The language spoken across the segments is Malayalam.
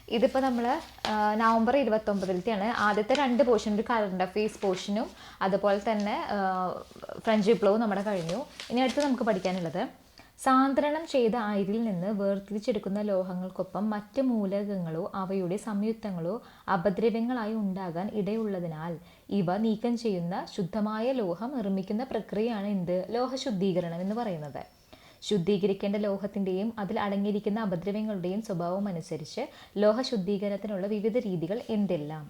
ഇതിപ്പോൾ നമ്മൾ നവംബർ 29-ാണ് ആദ്യത്തെ 2 പോർഷൻ, ഒരു കറണ്ട് അഫെയർസ് പോർഷനും അതുപോലെ തന്നെ ഫ്രഞ്ച് വിപ്ലവവും നമ്മുടെ കഴിഞ്ഞു. ഇനി അടുത്ത് നമുക്ക് പഠിക്കാനുള്ളത് സാന്ദ്രണം ചെയ്ത അയിരിൽ നിന്ന് വേർതിരിച്ചെടുക്കുന്ന ലോഹങ്ങൾക്കൊപ്പം മറ്റ് മൂലകങ്ങളോ അവയുടെ സംയുക്തങ്ങളോ അപദ്രവ്യങ്ങളായി ഉണ്ടാകാൻ ഇടയുള്ളതിനാൽ ഇവ നീക്കം ചെയ്യുന്ന ശുദ്ധമായ ലോഹം നിർമ്മിക്കുന്ന പ്രക്രിയയാണ് എന്ത്? ലോഹശുദ്ധീകരണം എന്ന് പറയുന്നത്. ശുദ്ധീകരിക്കേണ്ട ലോഹത്തിൻ്റെയും അതിൽ അടങ്ങിയിരിക്കുന്ന അപദ്രവ്യങ്ങളുടെയും സ്വഭാവം അനുസരിച്ച് ലോഹശുദ്ധീകരണത്തിനുള്ള വിവിധ രീതികൾ എന്തെല്ലാം?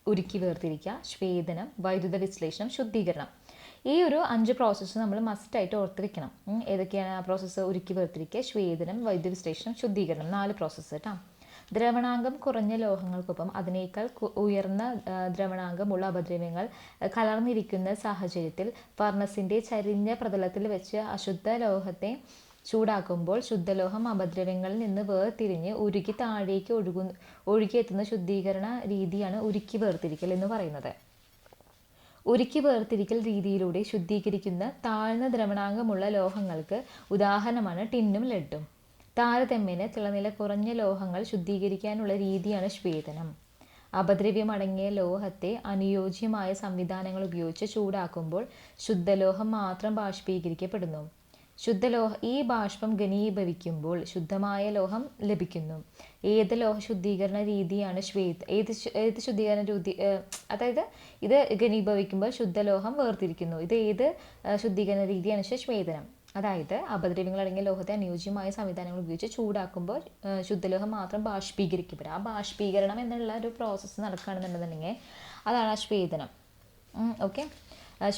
ഉരുക്കി വേർതിരിക്കുക, ശ്വേതനം, വൈദ്യുത വിശ്ലേഷണം, ശുദ്ധീകരണം. ഈ ഒരു 5 പ്രോസസ്സ് നമ്മൾ മസ്റ്റായിട്ട് ഓർത്തിരിക്കണം. ഏതൊക്കെയാണ് ആ പ്രോസസ്സ്? ഉരുക്കി വേർതിരിക്കുക, ശ്വേതനം, വൈദ്യുത വിശ്ലേഷണം, ശുദ്ധീകരണം. 4 പ്രോസസ്സ് കേട്ടോ. ദ്രവണാങ്കം കുറഞ്ഞ ലോഹങ്ങൾക്കൊപ്പം അതിനേക്കാൾ ഉയർന്ന ദ്രവണാങ്കമുള്ള അപദ്രവ്യങ്ങൾ കലർന്നിരിക്കുന്ന സാഹചര്യത്തിൽ ഫർണസിൻ്റെ ചരിഞ്ഞ പ്രതലത്തിൽ വെച്ച് അശുദ്ധ ലോഹത്തെ ചൂടാക്കുമ്പോൾ ശുദ്ധലോഹം അപദ്രവ്യങ്ങളിൽ നിന്ന് വേർതിരിഞ്ഞ് ഉരുക്കി താഴേക്ക് ഒഴുകിയെത്തുന്ന ശുദ്ധീകരണ രീതിയാണ് ഉരുക്കി വേർതിരിക്കൽ എന്ന് പറയുന്നത്. ഉരുക്കി വേർതിരിക്കൽ രീതിയിലൂടെ ശുദ്ധീകരിക്കുന്ന താഴ്ന്ന ദ്രവണാങ്കമുള്ള ലോഹങ്ങൾക്ക് ഉദാഹരണമാണ് ടിന്നും ലെഡും. താരതമ്യേന തിളനില കുറഞ്ഞ ലോഹങ്ങൾ ശുദ്ധീകരിക്കാനുള്ള രീതിയാണ് ശ്വേതനം. അപദ്രവ്യമടങ്ങിയ ലോഹത്തെ അനുയോജ്യമായ സംവിധാനങ്ങൾ ഉപയോഗിച്ച് ചൂടാക്കുമ്പോൾ ശുദ്ധലോഹം മാത്രം ബാഷ്പീകരിക്കപ്പെടുന്നു. ഈ ബാഷ്പം ഘനീഭവിക്കുമ്പോൾ ശുദ്ധമായ ലോഹം ലഭിക്കുന്നു. ഏത് ലോഹ ശുദ്ധീകരണ രീതിയാണ് ഏത് ശുദ്ധീകരണ രീതി? അതായത് ഇത് ഘനീഭവിക്കുമ്പോൾ ശുദ്ധലോഹം വേർതിരിക്കുന്നു. ഇത് ഏത് ശുദ്ധീകരണ രീതിയാണ് വെച്ചാൽ ശ്വേതനം. അതായത് അപദ്രവ്യങ്ങൾ അടങ്ങിയ ലോഹത്തെ അനുയോജ്യമായ സംവിധാനങ്ങൾ ഉപയോഗിച്ച് ചൂടാക്കുമ്പോൾ ശുദ്ധലോഹം മാത്രം ബാഷ്പീകരിക്കപ്പെടും. ആ ബാഷ്പീകരണം എന്നുള്ള ഒരു പ്രോസസ്സ് നടക്കുകയാണെന്നുണ്ടെന്നുണ്ടെങ്കിൽ അതാണ് ആ ശ്വേതനം. ഓക്കെ,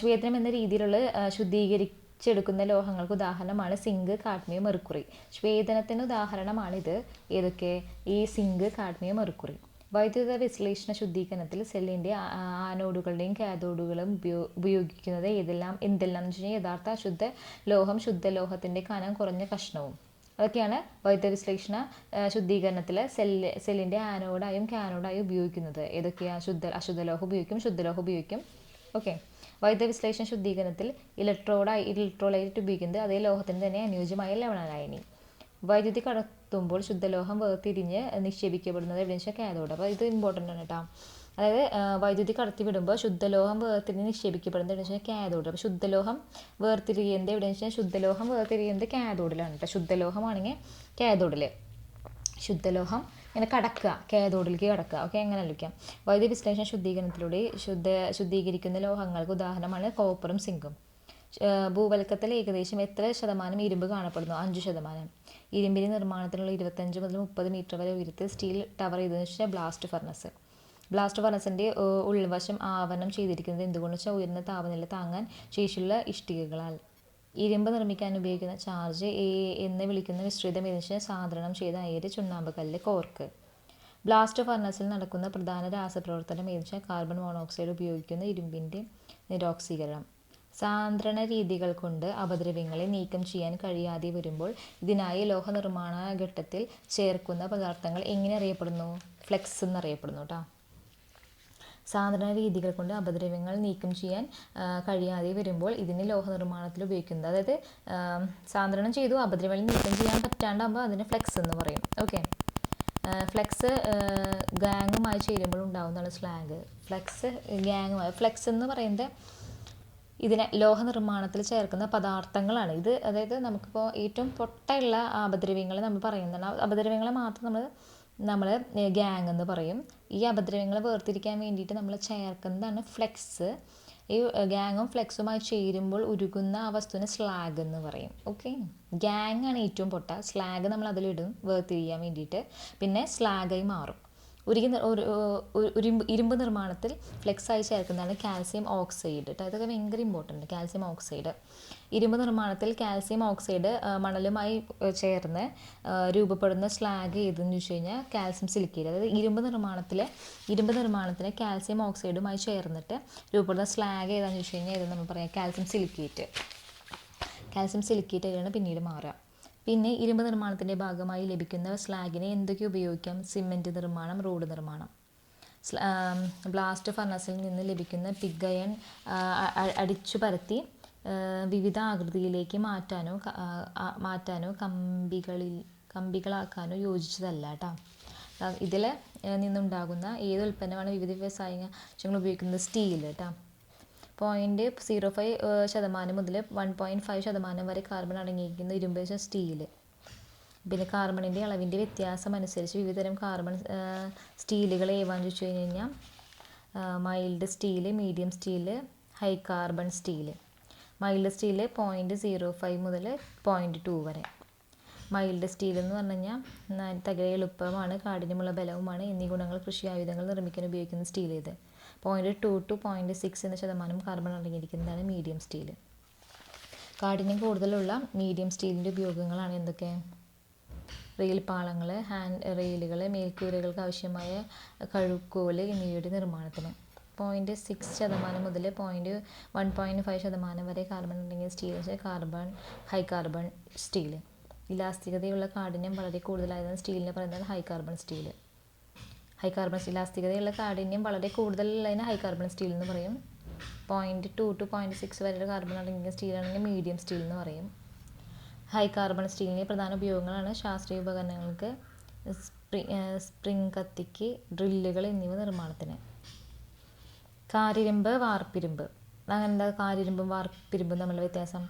ശ്വേതനം എന്ന രീതിയിലുള്ള ശുദ്ധീകരിച്ചെടുക്കുന്ന ലോഹങ്ങൾക്ക് ഉദാഹരണമാണ് സിങ്ക്, കാഡ്മിയം, മെർക്കുറി. ശ്വേതനത്തിന് ഉദാഹരണമാണിത്. ഏതൊക്കെ? ഈ സിങ്ക്, കാഡ്മിയം, മെർക്കുറി. വൈദ്യുത വിശ്ലേഷണ ശുദ്ധീകരണത്തിൽ സെല്ലിൻ്റെ ആനോഡുകളുടെയും കാഥോഡുകളും ഉപയോഗിക്കുന്നത് എന്തെല്ലാം എന്ന് വെച്ച് കഴിഞ്ഞാൽ യഥാർത്ഥ അശുദ്ധ ലോഹം, ശുദ്ധലോഹത്തിൻ്റെ കനം കുറഞ്ഞ കഷ്ണവും. അതൊക്കെയാണ് വൈദ്യുത വിശ്ലേഷണ ശുദ്ധീകരണത്തിൽ സെല്ലിൻ്റെ ആനോഡായും കാനോഡായും ഉപയോഗിക്കുന്നത്. ഏതൊക്കെയാണ്? അശുദ്ധലോഹം ഉപയോഗിക്കും, ശുദ്ധലോഹം ഉപയോഗിക്കും. ഓക്കെ. വൈദ്യുത വിശ്ലേഷണ ശുദ്ധീകരണത്തിൽ ഇലക്ട്രോലൈറ്റ് ഉപയോഗിക്കുന്നത് അതേ ലോഹത്തിന് തന്നെ അനുയോജ്യമായ ലവണലായനി. വൈദ്യുതി കടത്തുമ്പോൾ ശുദ്ധലോഹം വേർതിരിഞ്ഞ് നിക്ഷേപിക്കപ്പെടുന്നത് എവിടെയെന്ന് വെച്ചാൽ കാഥോഡ്. അപ്പോൾ ഇത് ഇമ്പോർട്ടൻ്റ് ആണ് കേട്ടോ. അതായത് വൈദ്യുതി കടത്തി വിടുമ്പോൾ ശുദ്ധലോഹം വേർതിരിഞ്ഞ് നിക്ഷേപിക്കപ്പെടുന്നത് എവിടെയെന്ന് വെച്ചാൽ കാഥോഡ്. അപ്പോൾ ശുദ്ധലോഹം വേർതിരിയുന്നത് എവിടെയെന്ന് വെച്ചാൽ ശുദ്ധലോഹം വേർതിരിയുന്നത് കാഥോഡിലാണ് കേട്ടോ. ശുദ്ധലോഹമാണെങ്കിൽ കാഥോഡിൽ, ശുദ്ധലോഹം ഇങ്ങനെ കടക്കുക, കാഥോഡിലേക്ക് കടക്കുക. ഓക്കെ, അങ്ങനെ ആലോചിക്കാം. വൈദ്യുതി വിശ്ലേഷണ ശുദ്ധീകരണത്തിലൂടെ ശുദ്ധീകരിക്കുന്ന ലോഹങ്ങൾക്ക് ഉദാഹരണമാണ് കോപ്പറും സിങ്കും. ഭൂവൽക്കത്തിൽ ഏകദേശം എത്ര ശതമാനം ഇരുമ്പ് കാണപ്പെടുന്നു? 5%. ഇരുമ്പിൻ്റെ നിർമ്മാണത്തിനുള്ള 25 മുതൽ 30 മീറ്റർ വരെ ഉയരത്തിൽ സ്റ്റീൽ ടവർ ചെയ്തതെന്ന് വെച്ചാൽ ബ്ലാസ്റ്റ് ഫർണസ്. ബ്ലാസ്റ്റ് ഫർണസിൻ്റെ ഉൾവശം ആവരണം ചെയ്തിരിക്കുന്നത് എന്തുകൊണ്ടെന്ന് വെച്ചാൽ ഉയർന്ന താപനില താങ്ങാൻ ശേഷിയുള്ള ഇഷ്ടികകളാൽ. ഇരുമ്പ് നിർമ്മിക്കാൻ ഉപയോഗിക്കുന്ന ചാർജ് എന്ന് വിളിക്കുന്ന മിശ്രിതം എന്ന് വെച്ചാൽ സാന്ദ്രണം ചെയ്ത അയിര്, ചുണ്ണാമ്പ് കല്ല്, കോർക്ക്. ബ്ലാസ്റ്റ് ഫർണസിൽ നടക്കുന്ന പ്രധാന രാസപ്രവർത്തനം എന്ന് വെച്ചാൽ കാർബൺ മോണോക്സൈഡ് ഉപയോഗിക്കുന്ന ഇരുമ്പിൻ്റെ നിരോക്സീകരണം. സാന്ദ്രണ രീതികൾ കൊണ്ട് അപദ്രവ്യങ്ങളെ നീക്കം ചെയ്യാൻ കഴിയാതെ വരുമ്പോൾ ഇതിനായി ലോഹനിർമ്മാണ ഘട്ടത്തിൽ ചേർക്കുന്ന പദാർത്ഥങ്ങൾ എങ്ങനെ അറിയപ്പെടുന്നു? ഫ്ലെക്സ് എന്നറിയപ്പെടുന്നു കേട്ടോ. സാന്ദ്രണ രീതികൾ കൊണ്ട് അപദ്രവ്യങ്ങൾ നീക്കം ചെയ്യാൻ കഴിയാതെ വരുമ്പോൾ ഇതിന് ലോഹനിർമ്മാണത്തിൽ ഉപയോഗിക്കുന്നത്, അതായത് സാന്ദ്രണം ചെയ്തു അപദ്രവ്യങ്ങൾ നീക്കം ചെയ്യാൻ പറ്റാണ്ടാകുമ്പോൾ അതിന് ഫ്ലെക്സ് എന്ന് പറയും. ഓക്കെ, ഫ്ലെക്സ് ഗാങ്ങുമായി ചേരുമ്പോൾ ഉണ്ടാകുന്നതാണ് സ്ലാഗ്. ഫ്ലെക്സ് എന്ന് പറയുന്നത് ഇതിനെ ലോഹനിർമ്മാണത്തിൽ ചേർക്കുന്ന പദാർത്ഥങ്ങളാണ്. ഇത് അതായത് നമുക്കിപ്പോൾ ഏറ്റവും പൊട്ടയുള്ള അപദ്രവ്യങ്ങൾ നമ്മൾ പറയുന്നതാണ്. അപദ്രവ്യങ്ങളെ മാത്രം നമ്മൾ ഗ്യാങ് എന്ന് പറയും. ഈ അപദ്രവ്യങ്ങളെ വേർതിരിക്കാൻ വേണ്ടിയിട്ട് നമ്മൾ ചേർക്കുന്നതാണ് ഫ്ലെക്സ്. ഈ ഗ്യാങ്ങും ഫ്ലെക്സുമായി ചേരുമ്പോൾ ഉരുകുന്ന ആ വസ്തുവിനെ സ്ലാഗ് എന്ന് പറയും. ഓക്കെ, ഗ്യാങ് ആണ് ഏറ്റവും പൊട്ട. സ്ലാഗ് നമ്മൾ അതിലിടും വേർതിരിക്കാൻ വേണ്ടിയിട്ട്, പിന്നെ സ്ലാഗായി മാറും. ഇരുമ്പ് നിർമ്മാണത്തിൽ ഫ്ലെക്സായി ചേർക്കുന്നതാണ് കാൽസ്യം ഓക്സൈഡ് കേട്ടോ. ഇതൊക്കെ ഭയങ്കര ഇമ്പോർട്ടൻ്റ്. കാൽസ്യം ഓക്സൈഡ്, ഇരുമ്പ് നിർമ്മാണത്തിൽ കാൽസ്യം ഓക്സൈഡ് മണലുമായി ചേർന്ന് രൂപപ്പെടുന്ന സ്ലാഗ് ഏതെന്ന് ചോദിച്ചു കഴിഞ്ഞാൽ കാൽസ്യം സിലിക്കേറ്റ്. അതായത് ഇരുമ്പ് നിർമ്മാണത്തിന് കാൽസ്യം ഓക്സൈഡുമായി ചേർന്നിട്ട് രൂപപ്പെടുന്ന സ്ലാഗ് ഏതാണെന്ന് ചോദിച്ചു കഴിഞ്ഞാൽ ഏതെന്ന് നമ്മൾ പറയാം? കാൽസ്യം സിലിക്കേറ്റ് ആയിട്ടാണ് പിന്നീട് മാറുക. പിന്നെ ഇരുമ്പ് നിർമ്മാണത്തിൻ്റെ ഭാഗമായി ലഭിക്കുന്ന സ്ലാഗിനെ എന്തൊക്കെ ഉപയോഗിക്കാം? സിമെൻറ്റ് നിർമ്മാണം, റോഡ് നിർമ്മാണം. ബ്ലാസ്റ്റ് ഫർണസിൽ നിന്ന് ലഭിക്കുന്ന പിഗ് അയൺ അടിച്ചു പരത്തി വിവിധ ആകൃതിയിലേക്ക് മാറ്റാനോ കമ്പികളാക്കാനോ യോജിച്ചതല്ല കേട്ടോ. ഇതിൽ നിന്നുണ്ടാകുന്ന ഏത് ഉൽപ്പന്നമാണ് വിവിധ വ്യവസായ ആവശ്യങ്ങൾ ഉപയോഗിക്കുന്നത്? സ്റ്റീൽ കേട്ടോ. 0.05% മുതൽ 1.5% വരെ കാർബൺ അടങ്ങിയിരിക്കുന്ന ഇരുമ്പ് സ്റ്റീൽ. പിന്നെ കാർബണിൻ്റെ അളവിൻ്റെ വ്യത്യാസം അനുസരിച്ച് വിവിധതരം കാർബൺ സ്റ്റീലുകൾ ഏവാന്ന് ചോദിച്ചു കഴിഞ്ഞാൽ mild steel, medium steel, high carbon steel. Mild steel 0.05 മുതൽ 0.2 വരെ. മൈൽഡ് സ്റ്റീൽ എന്ന് പറഞ്ഞു കഴിഞ്ഞാൽ തികയെ എളുപ്പമാണ്, കാഠിന്യമുള്ള ബലവുമാണ് എന്നീ ഗുണങ്ങൾ കൃഷി ആയുധങ്ങൾ നിർമ്മിക്കാൻ ഉപയോഗിക്കുന്ന സ്റ്റീൽ. ഇത് 0.2 to 0.6 എന്ന ശതമാനം കാർബൺ അടങ്ങിയിരിക്കുന്നതാണ് മീഡിയം സ്റ്റീൽ. കാഠിന്യം കൂടുതലുള്ള മീഡിയം സ്റ്റീലിൻ്റെ ഉപയോഗങ്ങളാണ് എന്തൊക്കെ? റെയിൽ പാളങ്ങൾ, ഹാൻഡ് റെയിലുകൾ, മേൽക്കൂരകൾക്ക് ആവശ്യമായ കഴുക്കോല് എന്നിവയുടെ നിർമ്മാണത്തിന്. 0.6% മുതൽ 1.5% വരെ കാർബൺ അടങ്ങിയ സ്റ്റീൽ ഹൈ കാർബൺ സ്റ്റീൽ. ഇലാസ്തികതയുള്ള കാഠിന്യം വളരെ കൂടുതലായതാണ് സ്റ്റീലിനെ പറയുന്നത് ഹൈ കാർബൺ സ്റ്റീൽ. ഇലാസ്തികതയുള്ള കാഠിന്യം വളരെ കൂടുതലുള്ളതിന് ഹൈ കാർബൺ സ്റ്റീൽ എന്ന് പറയും. 0.2 to 0.6 വരെ കാർബൺ അടങ്ങിയ സ്റ്റീലാണെങ്കിൽ മീഡിയം സ്റ്റീൽ എന്ന് പറയും. ഹൈ കാർബൺ സ്റ്റീലിൻ്റെ പ്രധാന ഉപയോഗങ്ങളാണ് ശാസ്ത്രീയ ഉപകരണങ്ങൾക്ക്, സ്പ്രിംഗ് കത്തിക്ക്, ഡ്രില്ലുകൾ എന്നിവ നിർമ്മാണത്തിന്. കാരിരുമ്പ്, വാർപ്പിരുമ്പ്. അങ്ങനെ കാരിരുമ്പും വാർപ്പിരുമ്പും തമ്മിലുള്ള വ്യത്യാസം?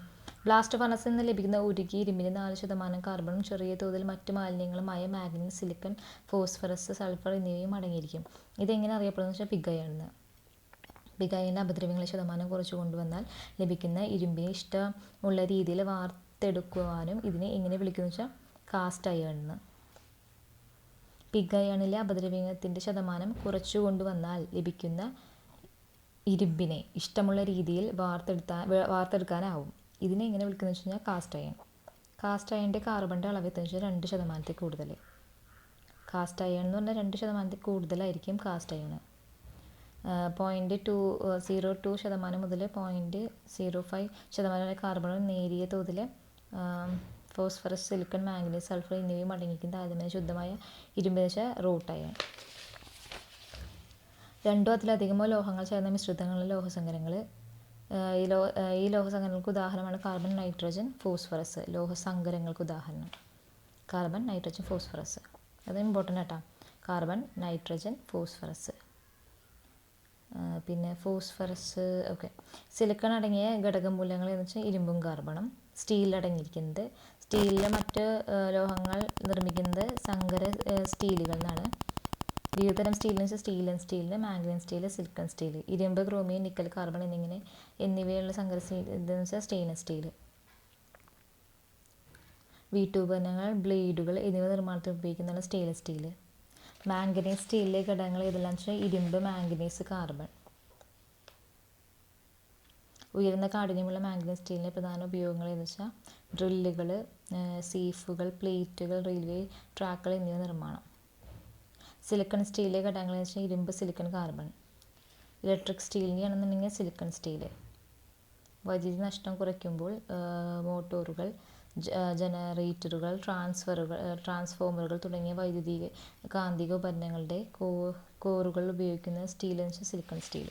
ബ്ലാസ്റ്റ് ഫർണസിൽ നിന്ന് ലഭിക്കുന്ന ഉരുകിയ ഇരുമ്പിന് 4% കാർബണും ചെറിയ തോതിൽ മറ്റ് മാലിന്യങ്ങളുമായ മാഗ്നീസ്, സിലിക്കൺ, ഫോസ്ഫറസ്, സൾഫർ എന്നിവയും അടങ്ങിയിരിക്കും. ഇതെങ്ങനെ അറിയപ്പെടുന്നത് വെച്ചാൽ പിഗ് അയൺ. പിഗ് അയണിൻ്റെ അപദ്രവ്യങ്ങളുടെ ശതമാനം കുറച്ചു കൊണ്ടുവന്നാൽ ലഭിക്കുന്ന ഇരുമ്പിനെ ഇഷ്ടമുള്ള രീതിയിൽ വാർത്തെടുക്കുവാനും ഇതിനെ എങ്ങനെ വിളിക്കുന്നു വെച്ചാൽ കാസ്റ്റ് അയൺ എന്ന്. പിഗ് അയണിലെ അപദ്രവ്യത്തിൻ്റെ ശതമാനം കുറച്ചു കൊണ്ടുവന്നാൽ ലഭിക്കുന്ന ഇരുമ്പിനെ ഇഷ്ടമുള്ള രീതിയിൽ വാർത്തെടുക്കാനാവും. ഇതിനെ എങ്ങനെ വിളിക്കുന്നത് വെച്ച് കഴിഞ്ഞാൽ കാസ്റ്റ് അയൺ. കാസ്റ്റ് അയണിൻ്റെ കാർബണിൻ്റെ അളവ് എത്തുന്നത് വെച്ചാൽ 2% കൂടുതൽ. കാസ്റ്റ് അയൺ എന്ന് പറഞ്ഞാൽ 2% കൂടുതലായിരിക്കും കാസ്റ്റ് അയൺ. 0.02% മുതൽ 0.05% വരെ കാർബണും നേരിയ തോതിൽ ഫോസ്ഫറസ്, സിലിക്കൺ, മാംഗനീസ്, സൾഫർ എന്നിവയും അടങ്ങിയിരിക്കുന്ന താരതമ്യേന ശുദ്ധമായ ഇരുമ്പ് വെച്ചാൽ റൂട്ട് അയൺ. രണ്ടോ അതിലധികമോ ലോഹങ്ങൾ ചേർന്ന മിശ്രിതങ്ങളിലെ ലോഹസങ്കരങ്ങൾ. ഈ ലോഹസങ്കരങ്ങൾക്ക് ഉദാഹരണമാണ് കാർബൺ, നൈട്രജൻ, ഫോസ്ഫറസ്. ലോഹസങ്കരങ്ങൾക്ക് ഉദാഹരണം കാർബൺ, നൈട്രജൻ, ഫോസ്ഫറസ്. അത് ഇമ്പോർട്ടൻ്റ് ആട്ടോ. Carbon, nitrogen, phosphorus. പിന്നെ ഫോസ്ഫറസ് ഓക്കെ. സിലിക്കൺ അടങ്ങിയ ഘടകമൂലങ്ങൾ എന്ന് വെച്ചാൽ ഇരുമ്പും കാർബണും. സ്റ്റീൽ അടങ്ങിയിരിക്കുന്നത്, സ്റ്റീലിലെ മറ്റ് ലോഹങ്ങൾ നിർമ്മിക്കുന്നത് സങ്കര സ്റ്റീലുകളിൽ നിന്നാണ്. വിവിധതരം സ്റ്റീലിന് വെച്ചാൽ സ്റ്റീലിന് മാംഗനീസ് സ്റ്റീൽ, സിലിക്കൺ സ്റ്റീൽ. ഇരുമ്പ്, ക്രോമിയം, നിക്കൽ, കാർബൺ എന്നിവയുള്ള സങ്കര സ്റ്റീൽ എന്ന് വെച്ചാൽ സ്റ്റെയിൻലെസ് സ്റ്റീൽ. വീട്ടുപകരണങ്ങൾ, ബ്ലേഡുകൾ എന്നിവ നിർമ്മാണത്തിന് ഉപയോഗിക്കുന്നതാണ് സ്റ്റെയിൻലെസ് സ്റ്റീൽ. മാംഗനീസ് സ്റ്റീലിലെ ഘടകങ്ങൾ ഏതെല്ലാം വെച്ചാൽ ഇരുമ്പ്, മാംഗനീസ്, കാർബൺ. ഉയർന്ന കാഠിന്യമുള്ള മാംഗനീസ് സ്റ്റീലിൻ്റെ പ്രധാന ഉപയോഗങ്ങൾ എന്ന് വെച്ചാൽ ഡ്രില്ലുകൾ, സീഫുകൾ, പ്ലേറ്റുകൾ, റെയിൽവേ ട്രാക്കുകൾ എന്നിവ നിർമ്മാണം. സിലിക്കൺ സ്റ്റീലിലെ ഘടകങ്ങൾ എന്ന് വെച്ചാൽ ഇരുമ്പ്, സിലിക്കൺ, കാർബൺ. ഇലക്ട്രിക് സ്റ്റീലിൻ്റെ ആണെന്നുണ്ടെങ്കിൽ സിലിക്കൺ സ്റ്റീൽ. വൈദ്യുതി നഷ്ടം കുറയ്ക്കുമ്പോൾ മോട്ടോറുകൾ, ജനറേറ്ററുകൾ, ട്രാൻസ്ഫോമറുകൾ തുടങ്ങിയ വൈദ്യുതി കാന്തിക ഉപകരണങ്ങളുടെ കോറുകൾ ഉപയോഗിക്കുന്ന സ്റ്റീൽ എന്ന് വെച്ചാൽ സിലിക്കൺ സ്റ്റീൽ.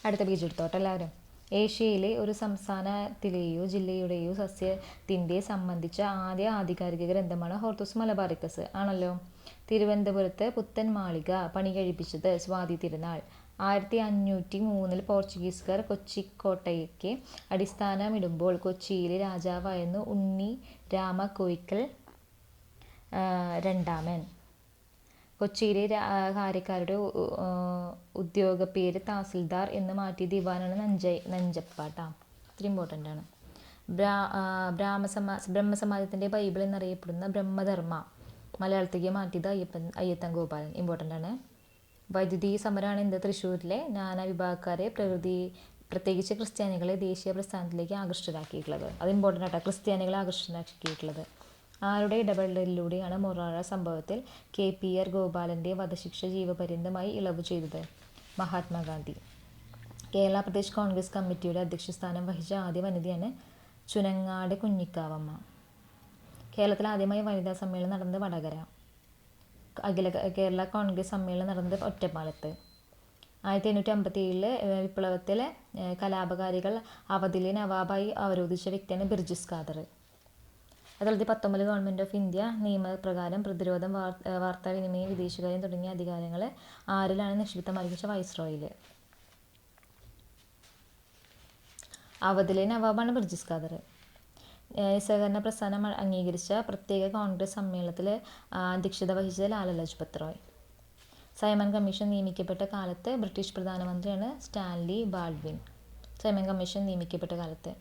അടുത്ത പേജ് എടുത്തോട്ടെ എല്ലാവരും. ഏഷ്യയിലെ ഒരു സംസ്ഥാനത്തിലെയോ ജില്ലയുടെയോ സസ്യത്തിൻ്റെ സംബന്ധിച്ച ആദ്യ ആധികാരിക ഗ്രന്ഥമാണ് ഹോർത്തൂസ് മലബാറിക്കസ് ആണല്ലോ. തിരുവനന്തപുരത്ത് പുത്തൻ മാളിക പണി കഴിപ്പിച്ചത് സ്വാതി തിരുനാൾ. 1503 പോർച്ചുഗീസുകാർ കൊച്ചിക്കോട്ടയ്ക്ക് അടിസ്ഥാനമിടുമ്പോൾ കൊച്ചിയിലെ രാജാവായിരുന്നു ഉണ്ണി രാമ കോയിക്കൽ രണ്ടാമൻ. കൊച്ചിയിലെ കാര്യക്കാരുടെ ഉദ്യോഗപ്പേര് തഹസിൽദാർ എന്ന് മാറ്റിയ ദിവാനാണ് നഞ്ചപ്പാട്ട. ഇത്തിരി ഇമ്പോർട്ടൻ്റ് ആണ്. ബ്രഹ്മസമാജത്തിൻ്റെ ബൈബിൾ എന്നറിയപ്പെടുന്ന ബ്രഹ്മധർമ്മ മലയാളത്തേക്ക് മാറ്റിയത് അയ്യത്തൻ ഗോപാലൻ. ഇമ്പോർട്ടൻ്റ് ആണ്. വൈദ്യുതി സമരമാണ് എന്ത്? തൃശ്ശൂരിലെ നാനാ വിഭാഗക്കാരെ പ്രത്യേകിച്ച് ക്രിസ്ത്യാനികളെ ദേശീയ പ്രസ്ഥാനത്തിലേക്ക് ആകൃഷ്ടരാക്കിയിട്ടുള്ളത്. അത് ഇമ്പോർട്ടൻ്റ് ആട്ടോ. ക്രിസ്ത്യാനികളെ ആകൃഷ്ടരാക്കിയിട്ടുള്ളത്. ആരുടെ ഇടപെടലിലൂടെയാണ് മൊറാഴ സംഭവത്തിൽ KPR ഗോപാലൻ്റെ വധശിക്ഷ ജീവപര്യന്തമായി ഇളവ് ചെയ്തത്? മഹാത്മാഗാന്ധി. കേരള പ്രദേശ് കോൺഗ്രസ് കമ്മിറ്റിയുടെ അധ്യക്ഷസ്ഥാനം വഹിച്ച ആദ്യ വനിതയാണ് ചുനങ്ങാട് കുഞ്ഞിക്കാവമ്മ. കേരളത്തിൽ ആദ്യമായി വനിതാ സമ്മേളനം നടന്നത് വടകര. കേരള കോൺഗ്രസ് സമ്മേളനം നടന്നത് ഒറ്റപ്പാലത്ത്. 1857 വിപ്ലവത്തിലെ കലാപകാരികൾ അവധിലെ നവാബായി അവരോധിച്ച വ്യക്തിയാണ് Birjis Khader. 1919 government of India നിയമപ്രകാരം പ്രതിരോധം, വാർത്താവിനിമയം, വിദേശകാര്യം തുടങ്ങിയ അധികാരങ്ങൾ ആരിലാണ് നിക്ഷിപ്തമാക്കിയ വൈസ്രോയിൽ. അവധിലെ നവാബാണ് ബിർജിസ് ഖാദർ. നിസ്സഹകരണ പ്രസ്ഥാനം അംഗീകരിച്ച പ്രത്യേക കോൺഗ്രസ് സമ്മേളനത്തിൽ അധ്യക്ഷത വഹിച്ചത് ലാല ലജ്പത് റായ്. സൈമൺ കമ്മീഷൻ നിയമിക്കപ്പെട്ട കാലത്ത് ബ്രിട്ടീഷ് പ്രധാനമന്ത്രിയാണ് സ്റ്റാൻലി ബാൾഡ്വിൻ. സൈമൺ കമ്മീഷൻ നിയമിക്കപ്പെട്ട കാലത്ത്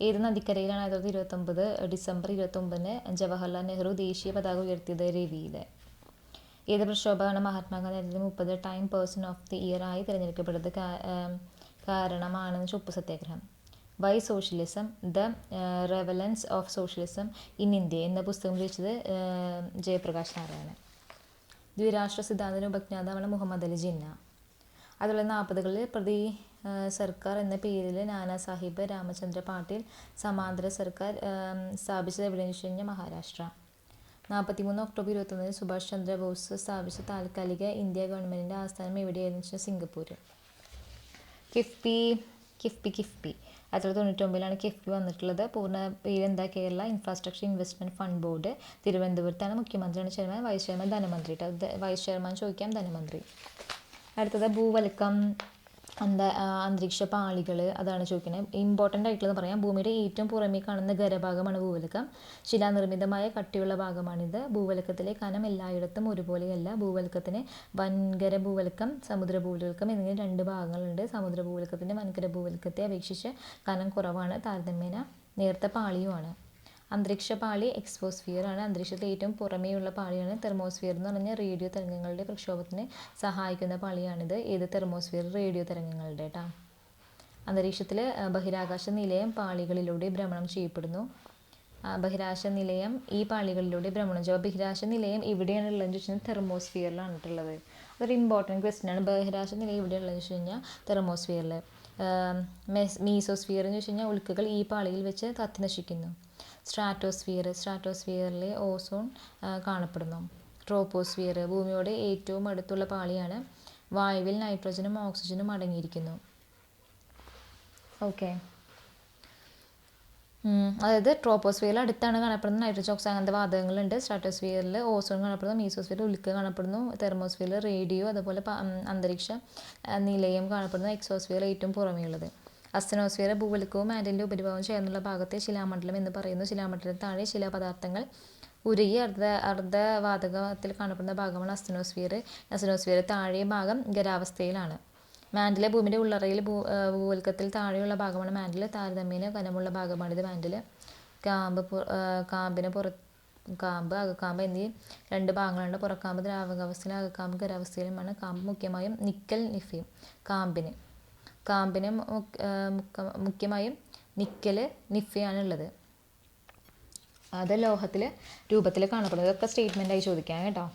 ഏത് നദിക്കരയിലാണ് 1929 ഡിസംബർ 29 ജവഹർലാൽ നെഹ്റു ദേശീയ പതാക ഉയർത്തിയത്? രവിയിൽ. ഏത് പ്രക്ഷോഭമാണ് Mahatma Gandhi 1930 time person of the year ആയി തിരഞ്ഞെടുക്കപ്പെട്ടത് കാരണമാണെന്ന് ഉപ്പു സത്യാഗ്രഹം. Why socialism the relevance of socialism in India എന്ന പുസ്തകം രചിച്ചത് ജയപ്രകാശ് നാരായണൻ. ദ്വിരാഷ്ട്ര സിദ്ധാന്തത്തിന് ഉപജ്ഞാതാവാണ് മുഹമ്മദ് അലി ജിന്ന. 1940-കളിൽ പ്രതി സർക്കാർ എന്ന പേരിൽ നാനാ സാഹിബ് രാമചന്ദ്ര പാട്ടീൽ സമാന്തര സർക്കാർ സ്ഥാപിച്ചത് എവിടെയെന്ന് വെച്ച് കഴിഞ്ഞാൽ മഹാരാഷ്ട്ര. 43 ഒക്ടോബർ 21 സുഭാഷ് ചന്ദ്ര ബോസ് സ്ഥാപിച്ച താൽക്കാലിക ഇന്ത്യ ഗവൺമെൻറ്റിൻ്റെ ആസ്ഥാനം എവിടെയായിരുന്നു വെച്ചാൽ സിംഗപ്പൂർ. കിഫ്ബി 1999 കിഫ്ബി വന്നിട്ടുള്ളത്. പൂർണ്ണ പേരെന്താ? Kerala infrastructure investment fund board. തിരുവനന്തപുരത്താണ്. മുഖ്യമന്ത്രിയാണ് ചെയർമാൻ, വൈസ് ചെയർമാൻ ധനമന്ത്രി. വൈസ് ചെയർമാൻ ചോദിക്കാം, ധനമന്ത്രി. അടുത്തത് ഭൂവൽക്കം, അന്തരീക്ഷ പാളികൾ, അതാണ് ചോദിക്കുന്നത്. ഇമ്പോർട്ടൻ്റ് ആയിട്ടുള്ളത് പറയാം. ഭൂമിയുടെ ഏറ്റവും പുറമേ കാണുന്ന ഖരഭാഗമാണ് ഭൂവൽക്കം. ശിലാനിർമ്മിതമായ കട്ടിയുള്ള ഭാഗമാണിത്. ഭൂവൽക്കത്തിലെ കനം എല്ലായിടത്തും ഒരുപോലെയല്ല. ഭൂവൽക്കത്തിന് വൻകര ഭൂവൽക്കം, സമുദ്ര ഭൂവൽക്കം എന്നിങ്ങനെ 2 ഭാഗങ്ങളുണ്ട്. സമുദ്ര ഭൂവൽക്കത്തിൻ്റെ വൻകര ഭൂവൽക്കത്തെ അപേക്ഷിച്ച് കനം കുറവാണ്, താരതമ്യേന നേർത്ത പാളിയുമാണ്. അന്തരീക്ഷ പാളി എക്സ്പോസ്ഫിയർ ആണ്. അന്തരീക്ഷത്തിൽ ഏറ്റവും പുറമേയുള്ള പാളിയാണ് തെർമോസ്ഫിയർ എന്ന് പറഞ്ഞാൽ റേഡിയോ തരംഗങ്ങളുടെ പ്രക്ഷോഭത്തിന് സഹായിക്കുന്ന പാളിയാണിത്. ഏത് തെർമോസ്ഫിയർ? റേഡിയോ തരംഗങ്ങളുടെ കേട്ടോ. അന്തരീക്ഷത്തിൽ ബഹിരാകാശ നിലയം പാളികളിലൂടെ ഭ്രമണം ചെയ്യപ്പെടുന്നു. ബഹിരാകാശ നിലയം ഈ പാളികളിലൂടെ ഭ്രമണം ചെയ്യുക. ബഹിരാകാശ നിലയം എവിടെയാണ് ഉള്ളതെന്ന് വെച്ച് കഴിഞ്ഞാൽ തെർമോസ്ഫിയറിലാണ് ഉള്ളത്. അതൊരു ഇമ്പോർട്ടൻറ്റ് ക്വസ്റ്റ്യൻ ആണ്. ബഹിരാകാശ നിലയം എവിടെയുള്ളതെന്ന് വെച്ച് കഴിഞ്ഞാൽ തെർമോസ്ഫിയറിൽ. മീസോസ്ഫിയർ എന്ന് വെച്ച് കഴിഞ്ഞാൽ ഉൽക്കകൾ ഈ പാളിയിൽ വെച്ച് കത്തി നശിക്കുന്നു. സ്ട്രാറ്റോസ്ഫിയറിൽ ഓസോൺ കാണപ്പെടുന്നു. ട്രോപ്പോസ്ഫിയർ ഭൂമിയോട് ഏറ്റവും അടുത്തുള്ള പാളിയാണ്. വായുവിൽ നൈട്രജനും ഓക്സിജനും അടങ്ങിയിരിക്കുന്നു. ഓക്കെ, അതായത് ട്രോപ്പോസ്ഫിയറിൽ അടുത്താണ് കാണപ്പെടുന്നത് നൈട്രജൻ ഓക്സൈഡ് അങ്ങനത്തെ വാതകങ്ങളുണ്ട്. സ്ട്രാറ്റോസ്ഫിയറിൽ ഓസോൺ കാണപ്പെടുന്നു. മീസോസ്ഫിയറിൽ ഉൽക്ക കാണപ്പെടുന്നു. തെർമോസ്ഫിയറിൽ റേഡിയോ, അതുപോലെ അന്തരീക്ഷ നിലയം കാണപ്പെടുന്നു. എക്സോസ്ഫിയർ ഏറ്റവും പുറമെയുള്ളത്. അസ്തനോസ്ഫിയർ ഭൂവൽക്കവും മാൻഡലിൻ്റെ ഉപരിഭാഗവും ചേർന്നുള്ള ഭാഗത്തെ ശിലാമണ്ഡലം എന്ന് പറയുന്നു. ശിലാമണ്ഡലത്തിന് താഴെ ശിലാപദാർത്ഥങ്ങൾ ഉരുകി അർദ്ധവാതകത്തിൽ കാണപ്പെടുന്ന ഭാഗമാണ് അസ്തനോസ്ഫിയർ. അസ്തനോസ്ഫിയർ താഴെ ഭാഗം ഖരാവസ്ഥയിലാണ്. മാൻഡിൽ ഭൂമിയുടെ ഉള്ളറയിൽ ഭൂവൽക്കത്തിൽ താഴെയുള്ള ഭാഗമാണ് മാൻഡിൽ. താരതമ്യേന കനമുള്ള ഭാഗമാണിത് മാൻഡിൽ. കാമ്പ് അകക്കാമ്പ് എന്നീ 2 ഭാഗങ്ങളുണ്ട്. പുറക്കാമ്പ് ദ്രാവകാവസ്ഥയിലും അകക്കാമ്പ് ഖരാവസ്ഥയിലുമാണ്. കാമ്പ് മുഖ്യമായും നിക്കൽ നിഫയും. കാമ്പിന് മുഖ്യമായും നിക്കൽ നിഫയാണ് ഉള്ളത്. അത് ലോഹത്തിൽ രൂപത്തിൽ കാണപ്പെടുന്നത്. ഇതൊക്കെ സ്റ്റേറ്റ്മെൻറ്റായി ചോദിക്കാം കേട്ടോ.